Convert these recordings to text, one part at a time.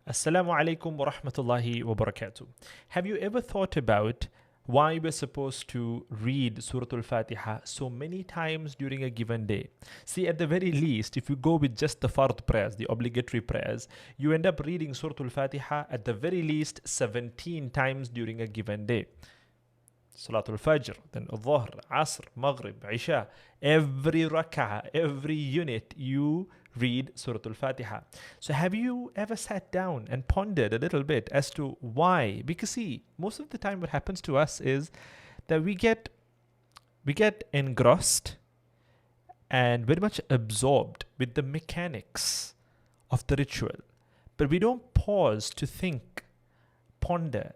Assalamu alaikum wa rahmatullahi wa barakatuh. Have you ever thought about why we're supposed to read Surat Al Fatihah so many times during a given day? See, at the very least, if you go with just the fard prayers, the obligatory prayers, you end up reading Surat Al Fatihah at the very least 17 times during a given day. Salat al-Fajr, then al-Dhuhr, Asr, Maghrib, Isha. Every rak'ah, every unit, you read Surah Al-Fatihah. So have you ever sat down and pondered a little bit as to why? Because see, most of the time what happens to us is that we get engrossed and very much absorbed with the mechanics of the ritual. But we don't pause to think, ponder,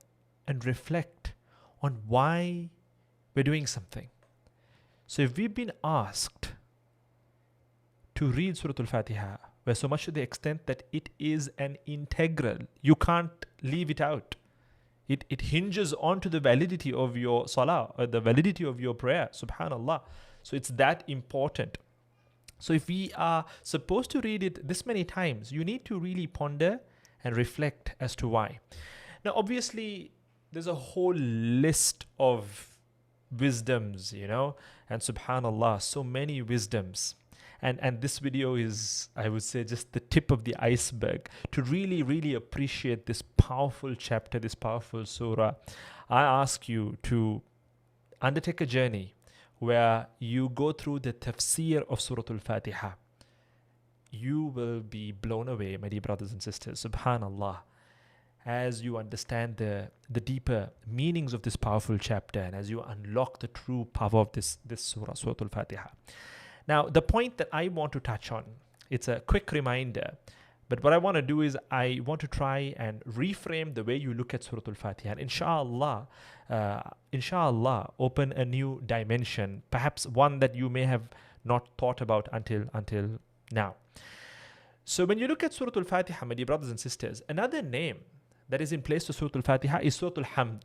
and reflect on why we're doing something. So if we've been asked to read Surah Al Fatihah, where so much to the extent that it is an integral, you can't leave it out. It hinges on to the validity of your salah, or the validity of your prayer, subhanallah. So it's that important. So if we are supposed to read it this many times, you need to really ponder and reflect as to why. Now obviously, there's a whole list of wisdoms, and subhanallah, so many wisdoms. And this video is, I would say, just the tip of the iceberg. To really, really appreciate this powerful chapter, this powerful surah, I ask you to undertake a journey where you go through the tafsir of Surat Al Fatihah. You will be blown away, my dear brothers and sisters, subhanallah, as you understand the deeper meanings of this powerful chapter and as you unlock the true power of this surah, Surah Al Fatihah. Now, the point that I want to touch on, it's a quick reminder, but what I want to do is I want to try and reframe the way you look at Surah Al Fatihah, and inshallah, open a new dimension, perhaps one that you may have not thought about until now. So when you look at Surah Al Fatihah, my dear brothers and sisters, another name that is in place to Surat Al Fatihah is Surat Al Hamd.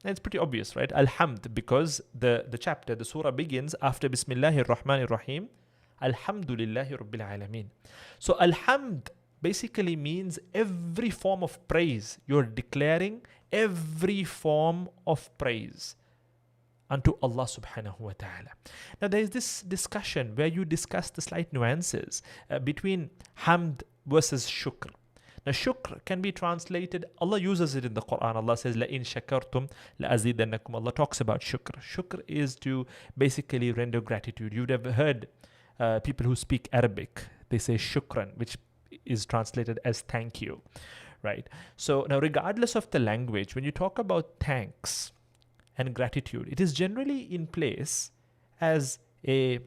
And it's pretty obvious, right? Al Hamd, because the chapter, the surah begins after Bismillahir Rahmanir Rahim, Alhamdulillahi Rabbil Alameen. So Al Hamd basically means every form of praise. You're declaring every form of praise unto Allah subhanahu wa ta'ala. Now there is this discussion where you discuss the slight nuances between Hamd versus Shukr. Now, shukr can be translated, Allah uses it in the Quran. Allah says, لَإِن شَكَرْتُمْ لَأَزِيدَنَّكُمْ. Allah talks about shukr. Shukr is to basically render gratitude. You'd have heard people who speak Arabic, they say shukran, which is translated as thank you, right? So now, regardless of the language, when you talk about thanks and gratitude, it is generally in place as a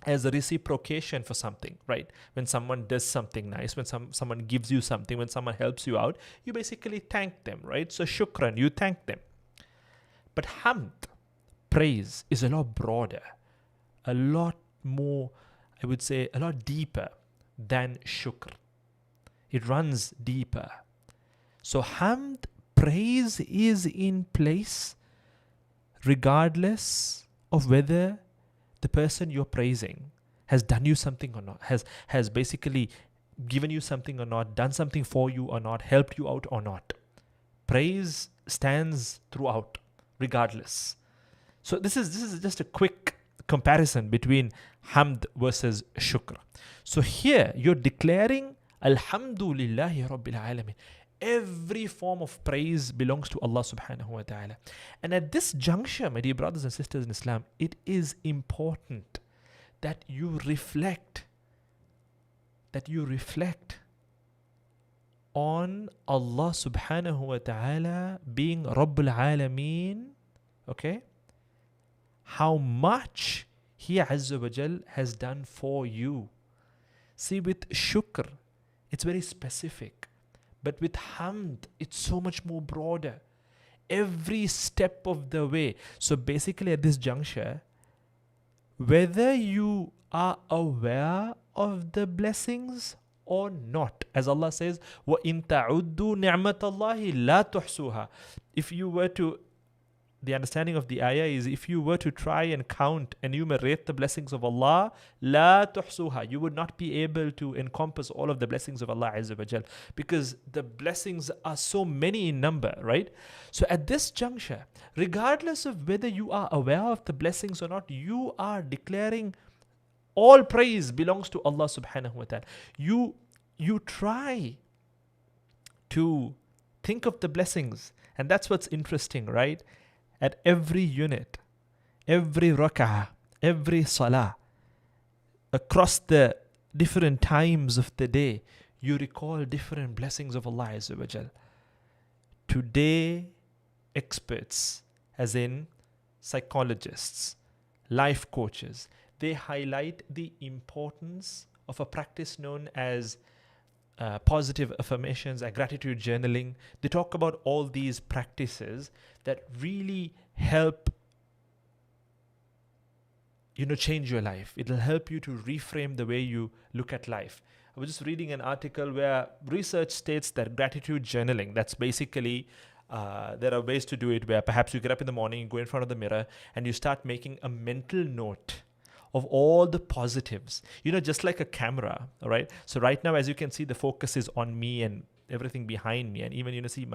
reciprocation for something, right? When someone does something nice, when someone gives you something, when someone helps you out, you basically thank them, right? So shukran, you thank them. But hamd, praise, is a lot broader, a lot more, I would say, a lot deeper than shukr. It runs deeper. So hamd, praise, is in place regardless of whether the person you're praising has done you something or not, has basically given you something or not, done something for you or not, helped you out or not. Praise stands throughout, regardless. So this is just a quick comparison between hamd versus shukr. So here you're declaring Alhamdulillahi Rabbil Alameen. Every form of praise belongs to Allah subhanahu wa ta'ala. And at this juncture, my dear brothers and sisters in Islam, it is important that you reflect on Allah subhanahu wa ta'ala being Rabbul Alameen, okay? How much He Azza wa Jal has done for you. See, with shukr, it's very specific. But with hamd, it's so much more broader. Every step of the way. So basically at this juncture, whether you are aware of the blessings or not, as Allah says, وَإِن تَعُدُّوا نِعْمَةَ اللَّهِ لَا تُحْصُوهَا. If you were to the understanding of the ayah is, if you were to try and count, enumerate the blessings of Allah, la tuhsuha, you would not be able to encompass all of the blessings of Allah Azza wa Jal, because the blessings are so many in number, right? So at this juncture, regardless of whether you are aware of the blessings or not, you are declaring all praise belongs to Allah subhanahu wa ta'ala. You try to think of the blessings, and that's what's interesting, right? At every unit, every rak'ah, every salah, across the different times of the day, you recall different blessings of Allah Azza wa Jal. Today, experts, as in psychologists, life coaches, they highlight the importance of a practice known as positive affirmations and gratitude journaling. They talk about all these practices that really help change your life. It'll help you to reframe the way you look at life. I was just reading an article where research states that gratitude journaling, that's basically there are ways to do it where perhaps you get up in the morning, you go in front of the mirror, and you start making a mental note of all the positives, just like a camera, all right? So right now, as you can see, the focus is on me and everything behind me. And even, see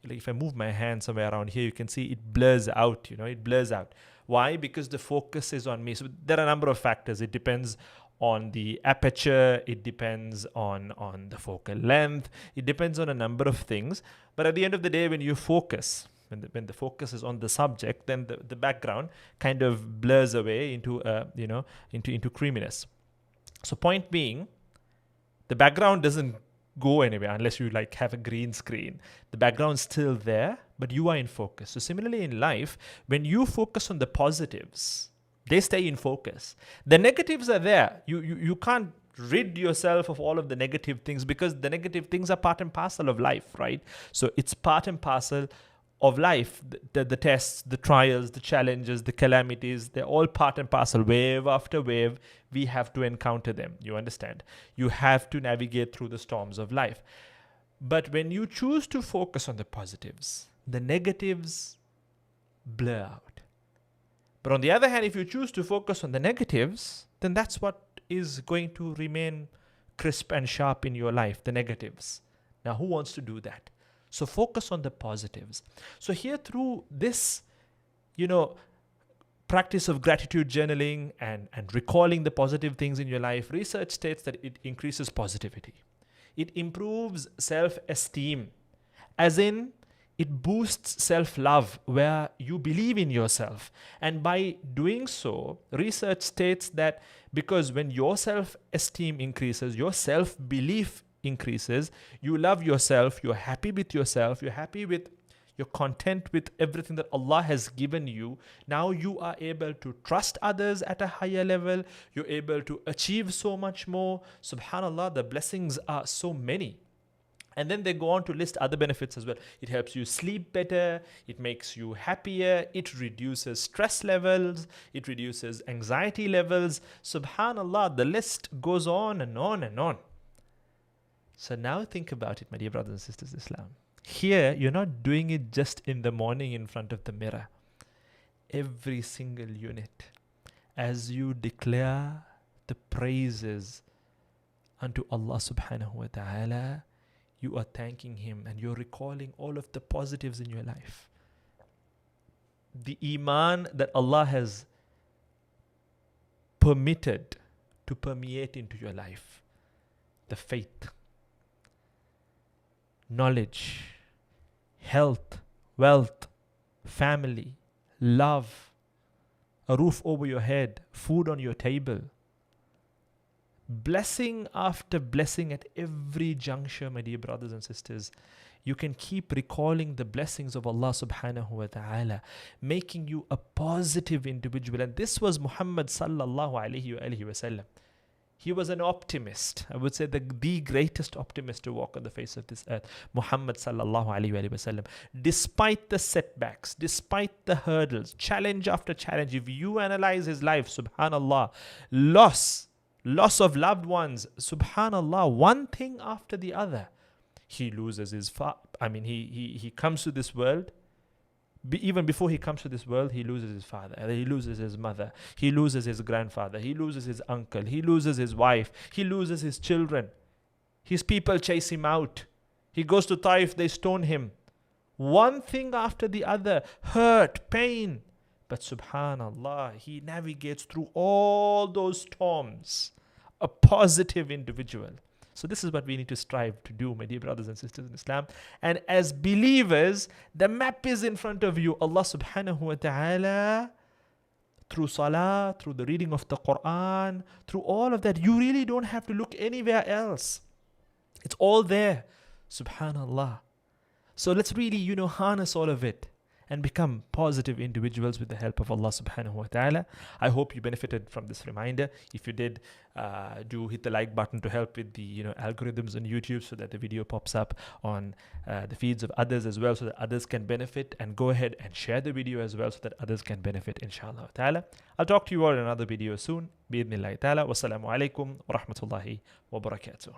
if I move my hand somewhere around here, you can see it blurs out, it blurs out. Why? Because the focus is on me. So there are a number of factors. It depends on the aperture, it depends on the focal length, it depends on a number of things. But at the end of the day, when you focus, when the focus is on the subject, then the background kind of blurs away into into creaminess. So point being, the background doesn't go anywhere unless you have a green screen. The background's still there, but you are in focus. So similarly in life, when you focus on the positives, they stay in focus. The negatives are there. You can't rid yourself of all of the negative things, because the negative things are part and parcel of life, right? So it's part and parcel of life. The tests, the trials, the challenges, the calamities, they're all part and parcel. Wave after wave, we have to encounter them. You understand? You have to navigate through the storms of life. But when you choose to focus on the positives, the negatives blur out. But on the other hand, if you choose to focus on the negatives, then that's what is going to remain crisp and sharp in your life, the negatives. Now, who wants to do that? So focus on the positives. So here, through this, practice of gratitude journaling and recalling the positive things in your life, research states that it increases positivity. It improves self-esteem, as in it boosts self-love where you believe in yourself. And by doing so, research states that because when your self-esteem increases, your self-belief increases, you love yourself, you're happy with yourself, you're content with everything that Allah has given you. Now you are able to trust others at a higher level. You're able to achieve so much more. Subhanallah, the blessings are so many. And then they go on to list other benefits as well. It helps you sleep better. It makes you happier. It reduces stress levels. It reduces anxiety levels. Subhanallah, the list goes on and on and on. So now think about it, my dear brothers and sisters in Islam. Here, you're not doing it just in the morning in front of the mirror. Every single unit, as you declare the praises unto Allah subhanahu wa ta'ala, you are thanking Him and you're recalling all of the positives in your life. The iman that Allah has permitted to permeate into your life. The faith, knowledge, health, wealth, family, love, a roof over your head, food on your table. Blessing after blessing at every juncture, my dear brothers and sisters. You can keep recalling the blessings of Allah subhanahu wa ta'ala, making you a positive individual. And this was Muhammad sallallahu alayhi wa sallam. He was an optimist. I would say the greatest optimist to walk on the face of this earth. Muhammad sallallahu alayhi wa sallam. Despite the setbacks, despite the hurdles, challenge after challenge, if you analyze his life, subhanallah, loss of loved ones, subhanallah, one thing after the other. He loses his he comes to this world Even before he comes to this world, he loses his father, he loses his mother, he loses his grandfather, he loses his uncle, he loses his wife, he loses his children. His people chase him out. He goes to Taif, they stone him. One thing after the other, hurt, pain. But subhanallah, he navigates through all those storms, a positive individual. So this is what we need to strive to do, my dear brothers and sisters in Islam. And as believers, the map is in front of you. Allah subhanahu wa ta'ala, through salah, through the reading of the Qur'an, through all of that, you really don't have to look anywhere else. It's all there. Subhanallah. So let's really, harness all of it and become positive individuals with the help of Allah subhanahu wa ta'ala. I hope you benefited from this reminder. If you did, do hit the like button to help with the algorithms on YouTube so that the video pops up on the feeds of others as well, so that others can benefit, and go ahead and share the video as well so that others can benefit, inshallah ta'ala. I'll talk to you all in another video soon. Bi-idhnillahi ta'ala. Wassalamu alaikum wa rahmatullahi wa barakatuh.